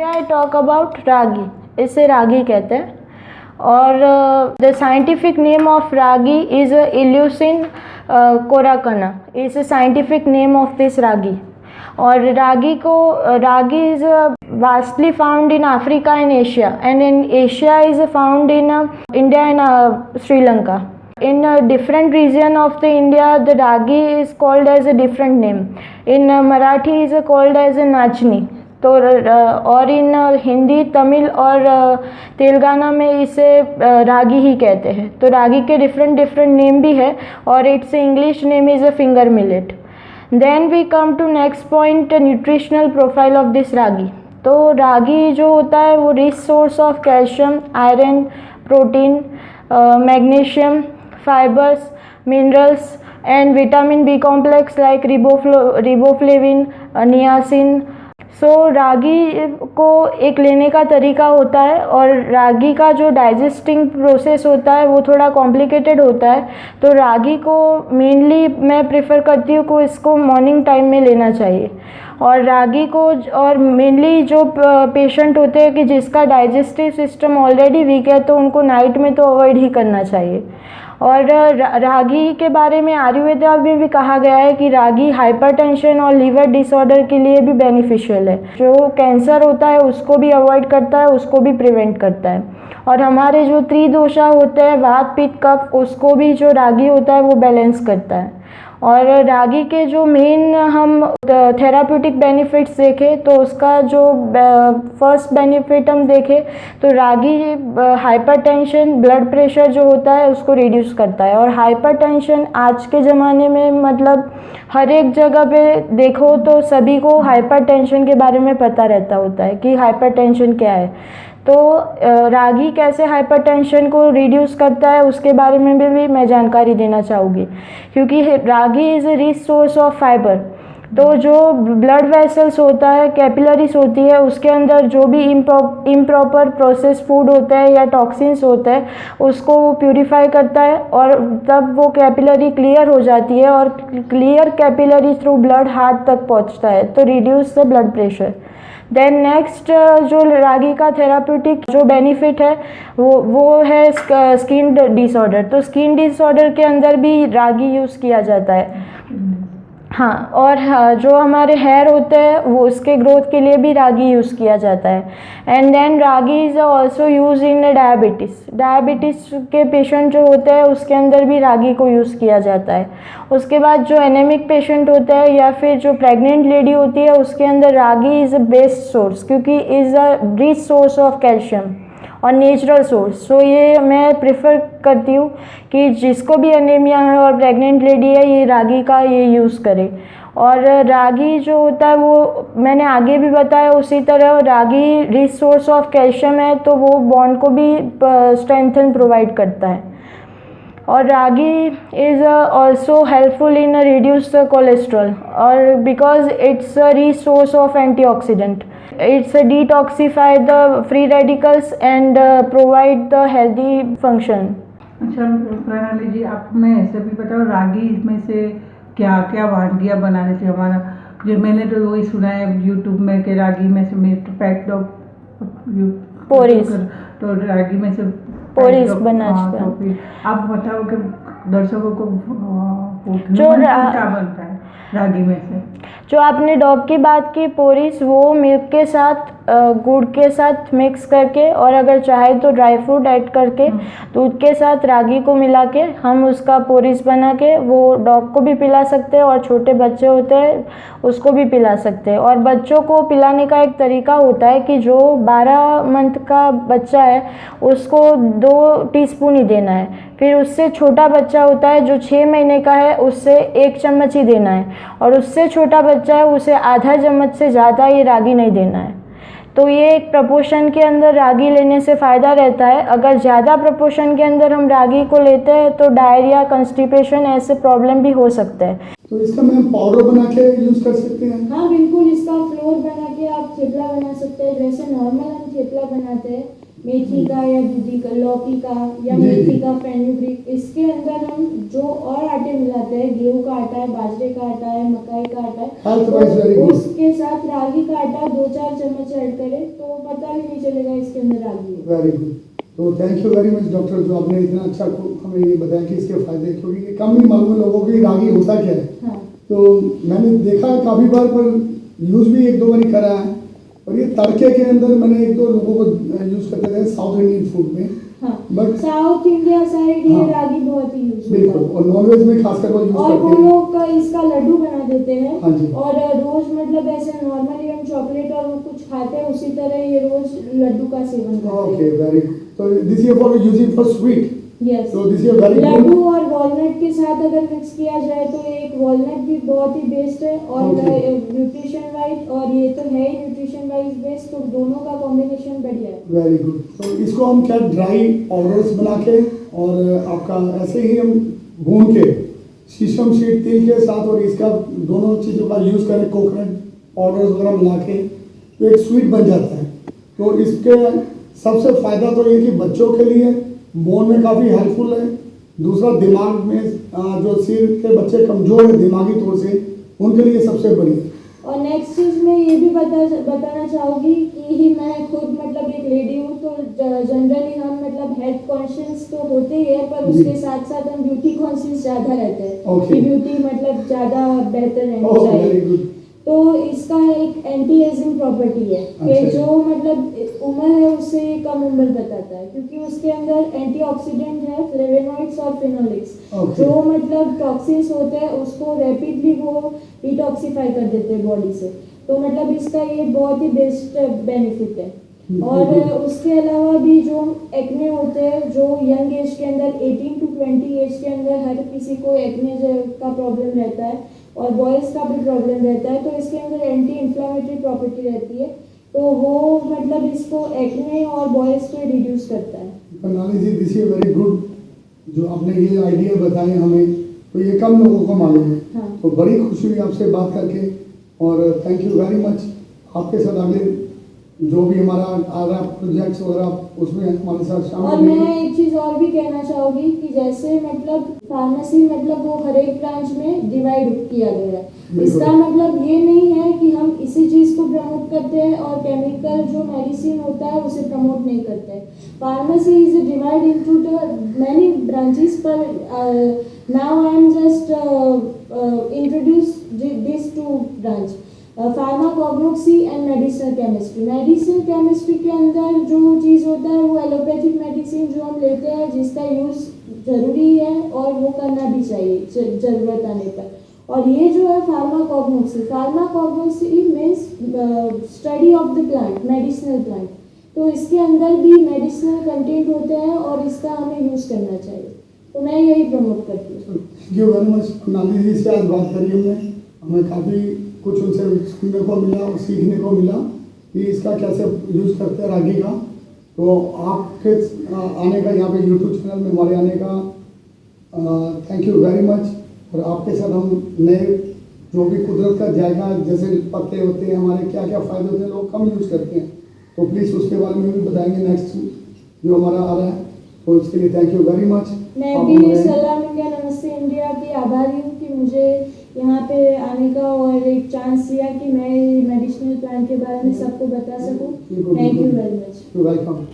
Today I talk about रागी, इसे रागी कहते हैं। और the scientific name of ragi is इल्यूसिन कोराकना, is a scientific name of this रागी। और ragi is vastly found in Africa and Asia, and in Asia is found in India and Sri Lanka. In a different region of the India, the ragi is called as a different name. In Marathi is called as a nachni. तो और इन हिंदी, तमिल और तेलंगाना में इसे रागी ही कहते हैं। तो रागी के different name भी है और it's English name is a finger millet. Then we come to next point, nutritional profile of this ragi. तो रागी जो होता है वो rich source of calcium, iron, protein, magnesium, fibers, minerals and vitamin B complex like riboflavin, niacin. Ragi को एक लेने का तरीका होता है और रागी का जो डाइजेस्टिंग प्रोसेस होता है वो थोड़ा कॉम्प्लिकेटेड होता है। तो रागी को मेनली मैं प्रेफर करती हूँ को इसको मॉर्निंग टाइम में लेना चाहिए। और रागी को और मेनली जो पेशेंट होते हैं कि जिसका डाइजेस्टिव सिस्टम ऑलरेडी वीक है तो उनको नाइट में तो अवॉइड ही करना चाहिए। और रागी के बारे में आयुर्वेद में भी कहा गया है कि रागी हाइपरटेंशन और लीवर डिसऑर्डर के लिए भी बेनिफिशियल है। जो कैंसर होता है उसको भी अवॉइड करता है, उसको भी प्रिवेंट करता है। और हमारे जो त्रिदोषा होते हैं, वात, पित्त, कफ, उसको भी जो रागी होता है वो बैलेंस करता है। और रागी के जो मेन हम थेराप्यूटिक बेनिफिट्स देखें तो उसका जो फर्स्ट बेनिफिट हम देखें तो रागी हाइपरटेंशन, ब्लड प्रेशर जो होता है उसको रिड्यूस करता है। और हाइपरटेंशन आज के ज़माने में मतलब हर एक जगह पे देखो तो सभी को हाइपरटेंशन के बारे में पता रहता होता है कि हाइपरटेंशन क्या है। तो रागी कैसे हाइपरटेंशन को रिड्यूस करता है उसके बारे में भी मैं जानकारी देना चाहूँगी, क्योंकि ragi is a rich source of fibre. तो जो ब्लड वेसल्स होता है, कैपिलरीज होती है, उसके अंदर जो भी इम्प्रॉपर प्रोसेस फूड होता है या टॉक्सिन्स होते हैं उसको वो प्यूरिफाई करता है और तब वो कैपिलरी क्लियर हो जाती है और clear capillary through blood heart तक पहुंचता है, तो reduce the blood pressure. Then next जो रागी का थेराप्यूटिक जो बेनिफिट है वो है स्किन डिसऑर्डर। तो स्किन डिसऑर्डर के अंदर भी रागी यूज़ किया जाता है। हाँ, और जो हमारे हेयर होते हैं वो उसके ग्रोथ के लिए भी रागी यूज़ किया जाता है। And then ragi is also use in diabetes के पेशेंट जो होते हैं उसके अंदर भी रागी को यूज़ किया जाता है। उसके बाद जो एनेमिक पेशेंट होता है या फिर जो प्रेग्नेंट लेडी होती है उसके अंदर रागी इज़ अ बेस्ट सोर्स, क्योंकि is a rich source of calcium और नेचुरल सोर्स। सो ये मैं प्रेफर करती हूँ कि जिसको भी एनीमिया है और प्रेग्नेंट लेडी है ये रागी का ये यूज़ करे। और रागी जो होता है वो मैंने आगे भी बताया, उसी तरह रागी रिच सोर्स ऑफ कैल्शियम है तो वो बॉन को भी स्ट्रेंथन प्रोवाइड करता है। और ragi is also helpful in reduce cholesterol और because it's a rich source of antioxidant. It's detoxify the free radicals and provide the healthy function. अच्छा प्रणाली जी, आप मैं ऐसे भी बताओ रागी में से क्या क्या वानगियाँ बनाने चाहिए हमारा? जो मैंने तो वही सुना है यूट्यूब में कि रागी में से पैक्ड पोरीज, तो रागी में से पोरीज बनाते हैं। तो फिर आप बताओ कि दर्शकों को जो क्या बनता है रागी में से? जो आपने डॉग की बात की पोरीज, वो मिल्क के साथ गुड़ के साथ मिक्स करके और अगर चाहे तो ड्राई फ्रूट ऐड करके दूध के साथ रागी को मिला के हम उसका पोरीज बना के वो डॉग को भी पिला सकते हैं और छोटे बच्चे होते हैं उसको भी पिला सकते हैं। और बच्चों को पिलाने का एक तरीका होता है कि जो 12 मंथ का बच्चा है उसको 2 टीस्पून ही देना है। फिर उससे छोटा बच्चा होता है जो 6 महीने का है उससे 1 चम्मच ही देना है और उससे छोटा बच्चा है उसे आधा चम्मच से ज़्यादा ये रागी नहीं देना है। तो ये एक प्रपोर्शन के अंदर रागी लेने से फ़ायदा रहता है। अगर ज़्यादा प्रपोर्शन के अंदर हम रागी को लेते हैं तो डायरिया, कंस्टिपेशन ऐसे प्रॉब्लम भी हो सकते हैं। तो इसका मैम पाउडर बना के यूज़ कर सकते हैं? हाँ बिल्कुल, इसका फ्लोर बना के आप थेपला बना सकते हैं, जैसे नॉर्मल हम थेपला बनाते हैं मेथी का या दूधी का, लौकी का या जी, मेथी जी। का, फेनुग्रीक, इसके अंदर हम जो और आटे मिलाते हैं, गेहूं का आटा है, बाजरे का आटा है, मकई का आटा है, Health wise very तो good. उसके साथ रागी का आटा 2-4 चम्मच ऐड करें तो पता भी नहीं चलेगा इसके अंदर रागी है। Very good. तो thank you very much doctor, जो आपने इतना अच्छा हमें ये बताया कि इसके फायदे, क्योंकि ये कम ही मालूम है लोगों को कि रागी होता क्या है। हाँ तो मैंने देखा है काफ़ी बार, पर यूज़ भी एक दो बार करा है। और ये तड़के के अंदर मैंने एक दो लोगों को यूज़ करते थे साउथ इंडियन फूड में। हाँ, बट साउथ इंडिया साइड ये हाँ, रागी बहुत ही यूज होता बिल्कुल, है और नॉनवेज में खासकर वो यूज़ और वो करते हैं। लोग का इसका लड्डू बना देते हैं। हाँ जी। और रोज मतलब ऐसे नॉर्मली हम चॉकलेट और वो कुछ खाते हैं उसी तरह ये रोज लड्डू का सेवन करते ओके हैं। Very good. तो this is for using for sweet. Yes, तो this is very laddu good. और वॉलनट के साथ अगर मिक्स किया जाए तो एक वॉलनट भी बहुत ही बेस्ट है और Okay. न्यूट्रिशन वाइज, और ये तो है ही न्यूट्रिशन वाइज बेस्ट, तो दोनों का कॉम्बिनेशन बढ़िया है। Very good. तो इसको हम क्या ड्राई पाउडर्स बना के और आपका ऐसे ही हम भून के शीशम सीड तिल के साथ और इसका दोनों चीज़ों का यूज़ करें, कोकोनट पाउडर्स वगैरह मिला के, तो एक स्वीट बन जाता है। तो इसके सबसे फ़ायदा तो ये कि बच्चों के लिए बोन में काफ़ी हेल्पफुल है। दूसरा, दिमाग में जो सिर के बच्चे कमज़ोर है दिमागी तौर से, उनके लिए सबसे बढ़िया। और नेक्स्ट चीज मैं ये भी बताना चाहूँगी कि मैं खुद मतलब एक लेडी हूँ, तो जनरली हम मतलब हेल्थ कॉन्शियस तो होते ही है, पर जी। उसके साथ साथ हम ब्यूटी कॉन्शियस ज़्यादा रहते हैं Okay. कि ब्यूटी मतलब ज़्यादा बेहतर रहनी ओह वेरी चाहिए। गुड। तो इसका एक एंटी एजिंग प्रॉपर्टी है कि अच्छा। जो मतलब उम्र है उससे ये कम उम्र बताता है, क्योंकि उसके अंदर एंटीऑक्सीडेंट है, फ्लेवोनॉइड्स और फिनोलिक्स, Okay. जो मतलब टॉक्सिन्स होते हैं उसको रैपिडली वो डिटॉक्सिफाई कर देते हैं बॉडी से। तो मतलब इसका ये बहुत ही बेस्ट बेनिफिट है। और उसके अलावा भी जो एक्ने होते हैं, जो यंग एज के अंदर 18 to 20 एज के अंदर हर किसी को एक्ने का प्रॉब्लम रहता है और बॉयज़ का भी प्रॉब्लम रहता है, तो इसके अंदर एंटी इन्फ्लामेटरी प्रॉपर्टी रहती है, तो वो मतलब इसको एक्ने और बॉयज़ को रिड्यूस करता है। प्रणाली जी, दिस इज वेरी गुड। जो आपने ये आइडिया बताए हमें, तो ये कम लोगों को मालूम है। हाँ। तो बड़ी खुशी हुई आपसे बात करके, और थैंक यू वेरी मच। आपके साथ आगे जो भी हमारा आ रहा प्रोजेक्ट्स वगैरह, उसमें हमारे साथ और शामिल मैं होंगे। एक चीज़ और भी कहना चाहूँगी कि जैसे मतलब फार्मेसी मतलब वो हर एक ब्रांच में डिवाइड किया गया है। बिल्कुल। इसका मतलब ये नहीं है कि हम इसी चीज़ को प्रमोट करते हैं और केमिकल जो मेडिसिन होता है उसे प्रमोट नहीं करते हैं। Pharmacy is divide into the many branches, पर now I am just introduce this to branch, pharmacognosy and medicinal chemistry. Medicinal chemistry के अंदर जो चीज़ होता है वो एलोपैथिक मेडिसिन जो हम लेते हैं, जिसका यूज़ ज़रूरी है और वो करना भी चाहिए ज़रूरत आने पर। और ये जो है pharmacognosy means study of the plant, medicinal plant, तो इसके अंदर भी मेडिसिनल कंटेंट होते हैं और इसका हमें यूज़ करना चाहिए। तो मैं यही प्रमोट करती हूँ। Thank you very much. प्रणाली जी से आज बात करी हमने, हमें काफ़ी कुछ उनसे सुनने को मिला और सीखने को मिला कि इसका कैसे यूज़ करते हैं रागी का। तो आपके आने का, यहाँ पे यूट्यूब चैनल में हमारे आने का थैंक यू वेरी मच। और आपके साथ हम नए जो भी कुदरत का जायका, जैसे पत्ते होते हैं हमारे, क्या क्या फ़ायदे होते हैं, लोग कम यूज़ करते हैं, तो प्लीज़ उसके बारे में भी बताएंगे नेक्स्ट जो हमारा आ रहा है। तो इसके लिए थैंक यू वेरी मच। मैं भी सलाम इंडिया नमस्ते इंडिया की आभारी हूँ कि मुझे यहाँ पे आने का और एक चांस दिया कि मैं मेडिसिनल प्लांट के बारे में सबको बता सकूँ। Thank you very much. Welcome.